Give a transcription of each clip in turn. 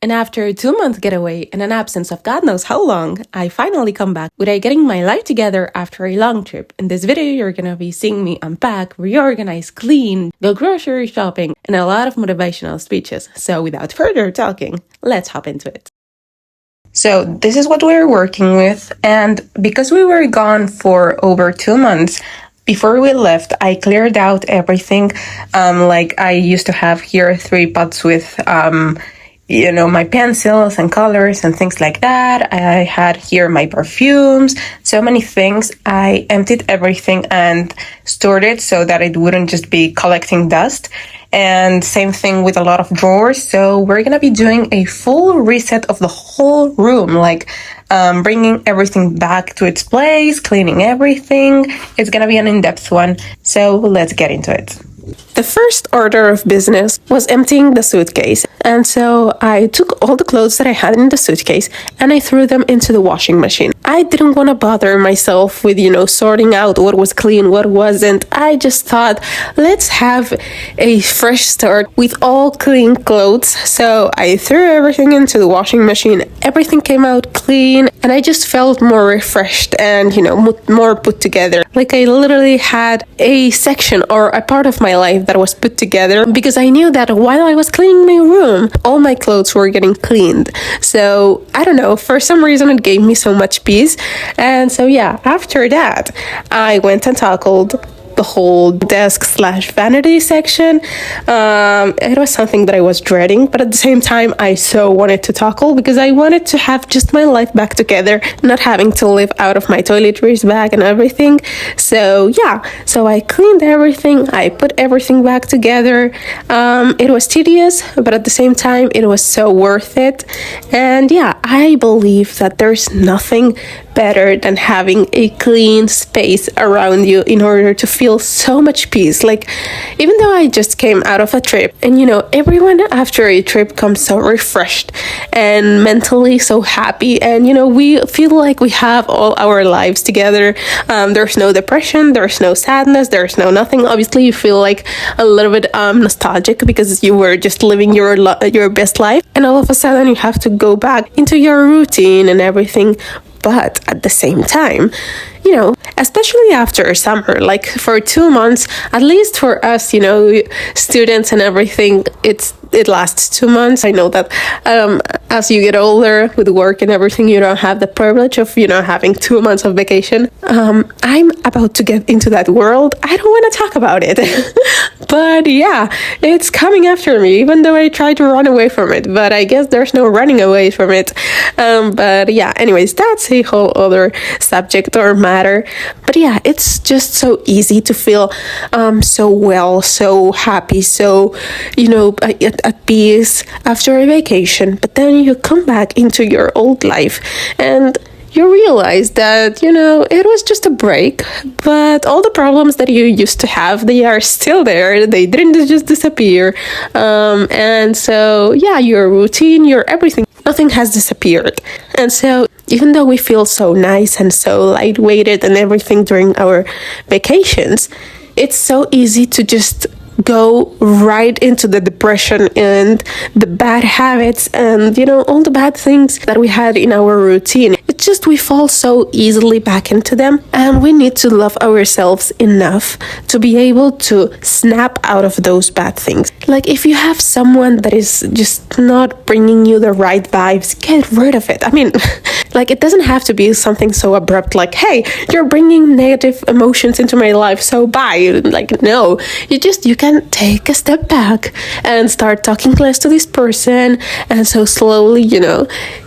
And after a 2-month getaway and an absence of God knows how long, I finally come back without getting my life together after a long trip. In this video, you're gonna be seeing me unpack, reorganize, clean, go grocery shopping, and a lot of motivational speeches. So without further talking, let's hop into it. So this is what we're working with, and because we were gone for over 2 months, before we left, I cleared out everything. Like I used to have here 3 pots with my pencils and colors and things like that. I had here my perfumes, so many things. I emptied everything and stored it so that it wouldn't just be collecting dust. And same thing with a lot of drawers. So we're gonna be doing a full reset of the whole room, like bringing everything back to its place, cleaning everything. It's gonna be an in-depth one. So let's get into it. The first order of business was emptying the suitcase. And so I took all the clothes that I had in the suitcase and I threw them into the washing machine. I didn't want to bother myself with, sorting out what was clean, what wasn't. I just thought, let's have a fresh start with all clean clothes. So I threw everything into the washing machine. Everything came out clean and I just felt more refreshed and, more put together. Like I literally had a section or a part of my life that was put together because I knew that while I was cleaning my room, all my clothes were getting cleaned. So I don't know, for some reason it gave me so much peace. And so after that, I went and tackled the whole desk/vanity section. It was something that I was dreading, but at the same time I so wanted to tackle because I wanted to have just my life back together, not having to live out of my toiletries bag and everything. So I cleaned everything, I put everything back together. It was tedious, but at the same time it was so worth it. And I believe that there's nothing better than having a clean space around you in order to feel so much peace. Like, even though I just came out of a trip, and everyone after a trip comes so refreshed and mentally so happy, and we feel like we have all our lives together. There's no depression, there's no sadness, there's no nothing. Obviously you feel like a little bit nostalgic because you were just living your best life, and all of a sudden you have to go back into your routine and everything. But at the same time, especially after summer, like for 2 months, at least for us, students and everything, it lasts 2 months. I know that as you get older with work and everything, you don't have the privilege of, having 2 months of vacation. I'm about to get into that world. I don't want to talk about it. But it's coming after me, even though I try to run away from it. But I guess there's no running away from it. Anyways, that's a whole other subject or matter. But it's just so easy to feel so well, so happy, so, at peace after a vacation. But then you come back into your old life and you realize that, it was just a break, but all the problems that you used to have, they are still there. They didn't just disappear. And so, your routine, your everything, nothing has disappeared. And so, even though we feel so nice and so lightweighted and everything during our vacations, it's so easy to just go right into the depression and the bad habits and all the bad things that we had in our routine. It's just we fall so easily back into them, and we need to love ourselves enough to be able to snap out of those bad things. Like if you have someone that is just not bringing you the right vibes, get rid of it. I mean, like it doesn't have to be something so abrupt like, hey, you're bringing negative emotions into my life, so bye. Like, no, you can take a step back and start talking less to this person, and so slowly,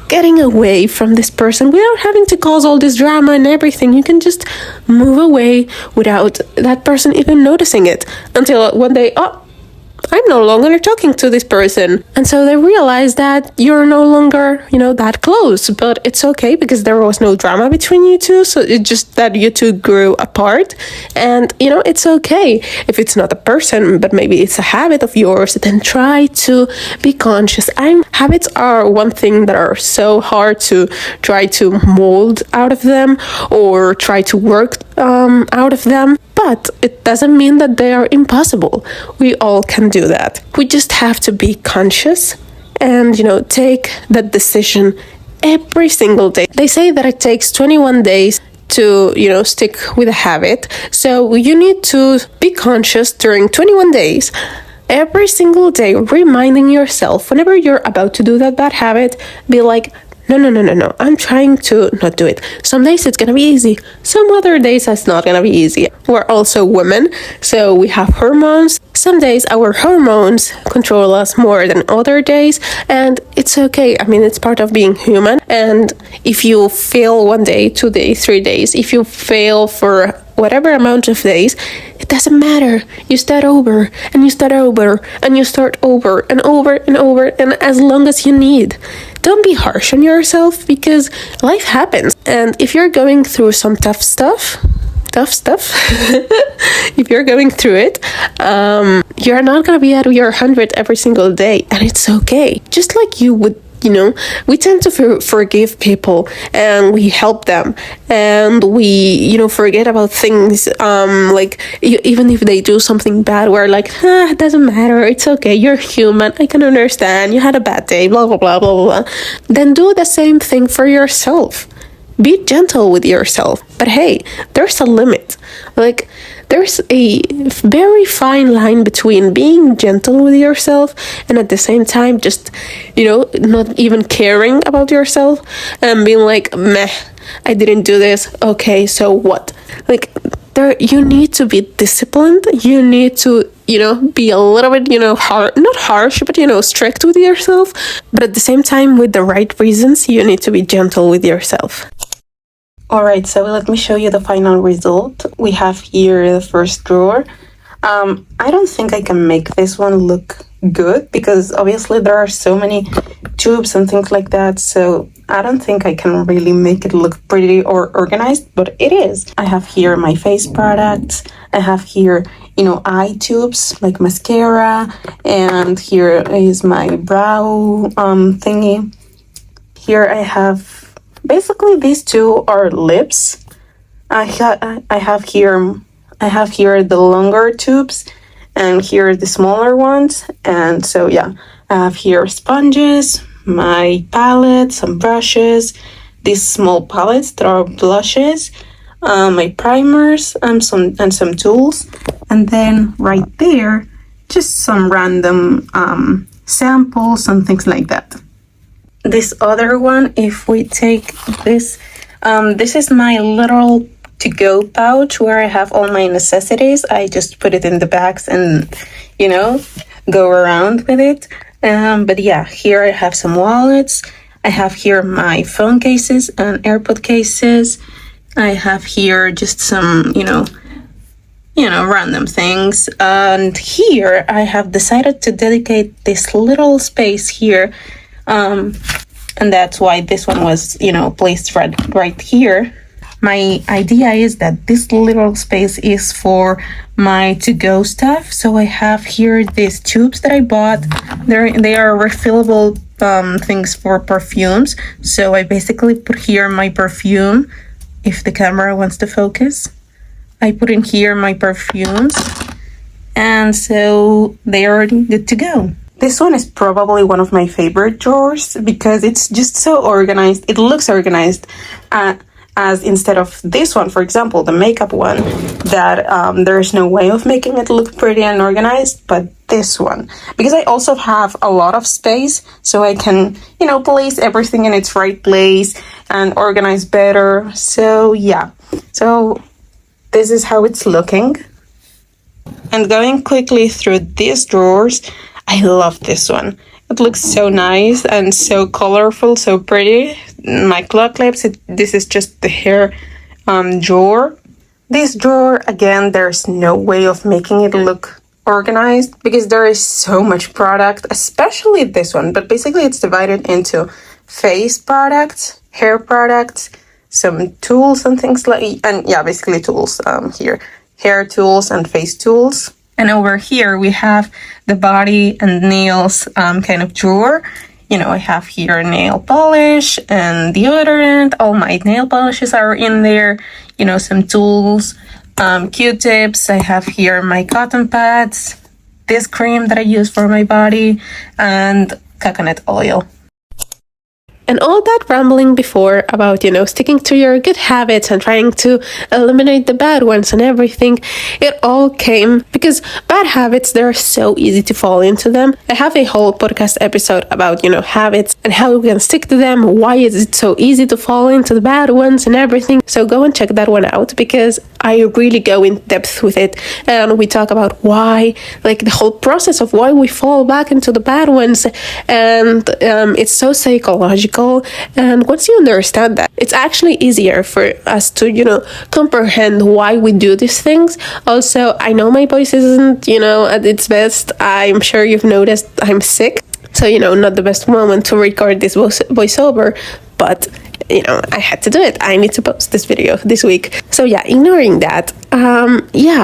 getting away from this person without having to cause all this drama and everything. You can just move away without that person even noticing it until one day, I'm no longer talking to this person. And so they realize that you're no longer, that close. But it's okay because there was no drama between you two. So it's just that you two grew apart. And, it's okay if it's not a person, but maybe it's a habit of yours. Then try to be conscious. Habits are one thing that are so hard to try to mold out of them or try to work out of them. But it doesn't mean that they are impossible. We all can do that. We just have to be conscious and, take that decision every single day. They say that it takes 21 days to, stick with a habit. So you need to be conscious during 21 days, every single day, reminding yourself whenever you're about to do that bad habit, be like, no, I'm trying to not do it. Some days it's gonna be easy, some other days it's not gonna be easy. We're also women, so we have hormones. Some days our hormones control us more than other days, and it's okay. I mean, it's part of being human. And if you fail 1 day, 2 days, 3 days, if you fail for whatever amount of days, it doesn't matter. You start over, and you start over, and you start over, and over, and over, and as long as you need. Don't be harsh on yourself, because life happens. And if you're going through some tough stuff, if you're going through it, you're not gonna be at your 100 every single day, and it's okay. Just like you would, we tend to forgive people, and we help them, and we, forget about things, like, even if they do something bad, we're like, it doesn't matter, it's okay, you're human, I can understand, you had a bad day, blah, blah, blah, blah, blah. Then do the same thing for yourself. Be gentle with yourself. But hey, there's a limit. Like, there's a very fine line between being gentle with yourself and at the same time just, not even caring about yourself and being like, meh, I didn't do this. Okay, so what? Like, you need to be disciplined. You need to, be a little bit, not harsh, but, strict with yourself. But at the same time, with the right reasons, you need to be gentle with yourself. Alright, so let me show you the final result. We have here the first drawer. I don't think I can make this one look good because obviously there are so many tubes and things like that, so I don't think I can really make it look pretty or organized, but it is. I have here my face products. I have here, eye tubes like mascara, and here is my brow thingy. Here I have, basically these two are lips. I have here the longer tubes, and here are the smaller ones. And so yeah, I have here sponges, my palette, some brushes, these small palettes that are blushes, my primers, and some tools, and then right there, just some random samples and things like that. This other one, if we take this, this is my little to-go pouch where I have all my necessities. I just put it in the bags and, go around with it. But yeah, here I have some wallets. I have here my phone cases and AirPod cases. I have here just some, random things. And here I have decided to dedicate this little space here. And that's why this one was, placed right here. My idea is that this little space is for my to-go stuff. So I have here these tubes that I bought. They are refillable things for perfumes. So I basically put here my perfume, if the camera wants to focus. I put in here my perfumes, and so they are good to go. This one is probably one of my favorite drawers because it's just so organized. It looks organized. As instead of this one, for example, the makeup one, that there's no way of making it look pretty and organized, but this one, because I also have a lot of space, so I can, place everything in its right place and organize better. So yeah, so this is how it's looking. And going quickly through these drawers, I love this one. It looks so nice and so colorful, so pretty. My claw clips, this is just the hair drawer. This drawer, again, there's no way of making it look organized because there is so much product, especially this one. But basically it's divided into face products, hair products, some tools and things basically tools here. Hair tools and face tools. And over here we have the body and nails kind of drawer. I have here nail polish and deodorant. All my nail polishes are in there. Some tools, Q-tips. I have here my cotton pads, this cream that I use for my body, and coconut oil. And all that rambling before about, sticking to your good habits and trying to eliminate the bad ones and everything, it all came because bad habits, they're so easy to fall into them. I have a whole podcast episode about, habits and how we can stick to them, why is it so easy to fall into the bad ones and everything. So go and check that one out because I really go in depth with it. And we talk about why, like the whole process of why we fall back into the bad ones. And it's so psychological. And once you understand that, it's actually easier for us to, comprehend why we do these things. Also, I know my voice isn't, at its best. I'm sure you've noticed I'm sick. So, not the best moment to record this voiceover, but I had to do it. I need to post this video this week. So yeah, ignoring that.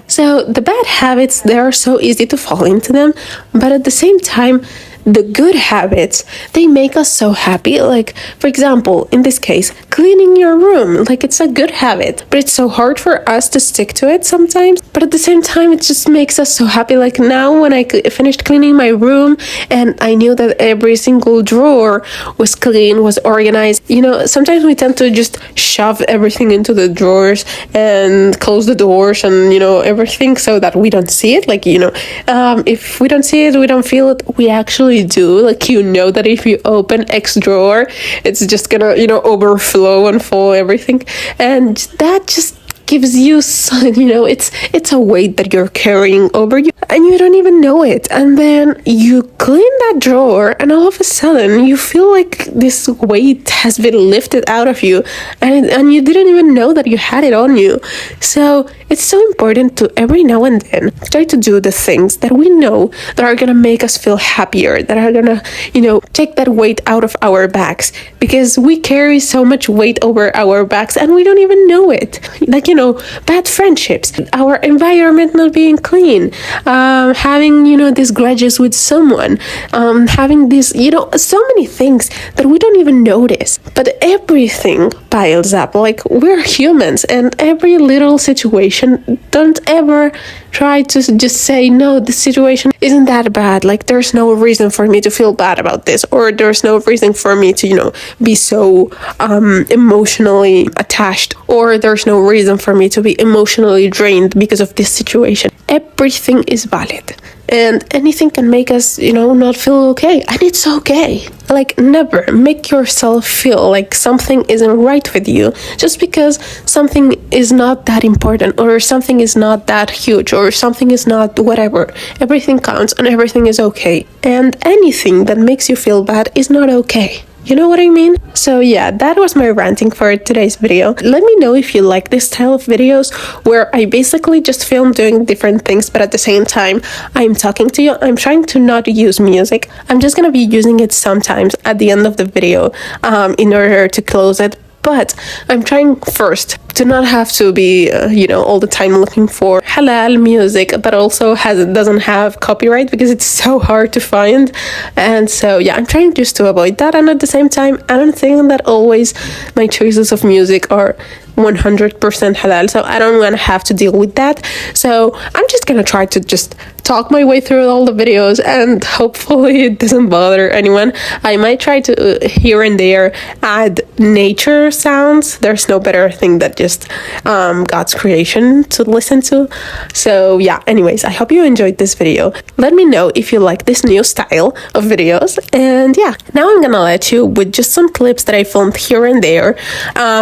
So the bad habits, they are so easy to fall into them, but at the same time, the good habits, they make us so happy. Like, for example, in this case, cleaning your room. Like, it's a good habit, but it's so hard for us to stick to it sometimes. But at the same time, it just makes us so happy. Like now when I finished cleaning my room and I knew that every single drawer was clean, was organized. Sometimes we tend to just shove everything into the drawers and close the doors and, everything so that we don't see it. Like, if we don't see it, we don't feel it, we actually do. Like, that if you open X drawer, it's just gonna, overflow and full everything. And that just gives you, it's a weight that you're carrying over you and you don't even know it. And then you clean that drawer and all of a sudden you feel like this weight has been lifted out of you and you didn't even know that you had it on you. So it's so important to every now and then try to do the things that we know that are gonna make us feel happier, that are gonna, take that weight out of our backs, because we carry so much weight over our backs and we don't even know it. Like, bad friendships, our environment not being clean, having, these grudges with someone, having this, so many things that we don't even notice. But everything piles up. Like, we're humans, and every little situation, don't ever try to just say, no, this situation isn't that bad. Like, there's no reason for me to feel bad about this, or there's no reason for me to, be so emotionally attached, or there's no reason for me to be emotionally drained because of this situation. Everything is valid. And anything can make us, not feel okay. And it's okay. Like, never make yourself feel like something isn't right with you just because something is not that important, or something is not that huge, or something is not whatever. Everything counts and everything is okay. And anything that makes you feel bad is not okay. You know what I mean? So yeah, that was my ranting for today's video. Let me know if you like this style of videos where I basically just film doing different things, but at the same time, I'm talking to you. I'm trying to not use music. I'm just gonna be using it sometimes at the end of the video in order to close it. But I'm trying first to not have to be, all the time looking for halal music that also doesn't have copyright, because it's so hard to find. And so, yeah, I'm trying just to avoid that. And at the same time, I don't think that always my choices of music are 100% halal, so I don't want to have to deal with that. So I'm just gonna try to just talk my way through all the videos, and hopefully it doesn't bother anyone. I might try to here and there add nature sounds. There's no better thing than just God's creation to listen to. So yeah, anyways, I hope you enjoyed this video. Let me know if you like this new style of videos. And yeah, now I'm gonna let you with just some clips that I filmed here and there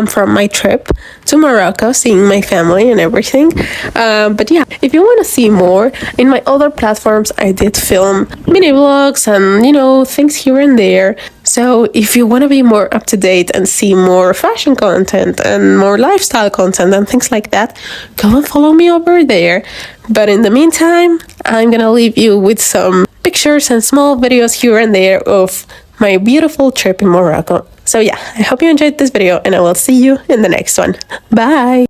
from my trip to Morocco, seeing my family and everything. But yeah, if you want to see more, in my other platforms I did film mini vlogs and things here and there. So if you want to be more up to date and see more fashion content and more lifestyle content and things like that, go and follow me over there. But in the meantime, I'm gonna leave you with some pictures and small videos here and there of my beautiful trip in Morocco. So yeah, I hope you enjoyed this video, and I will see you in the next one. Bye!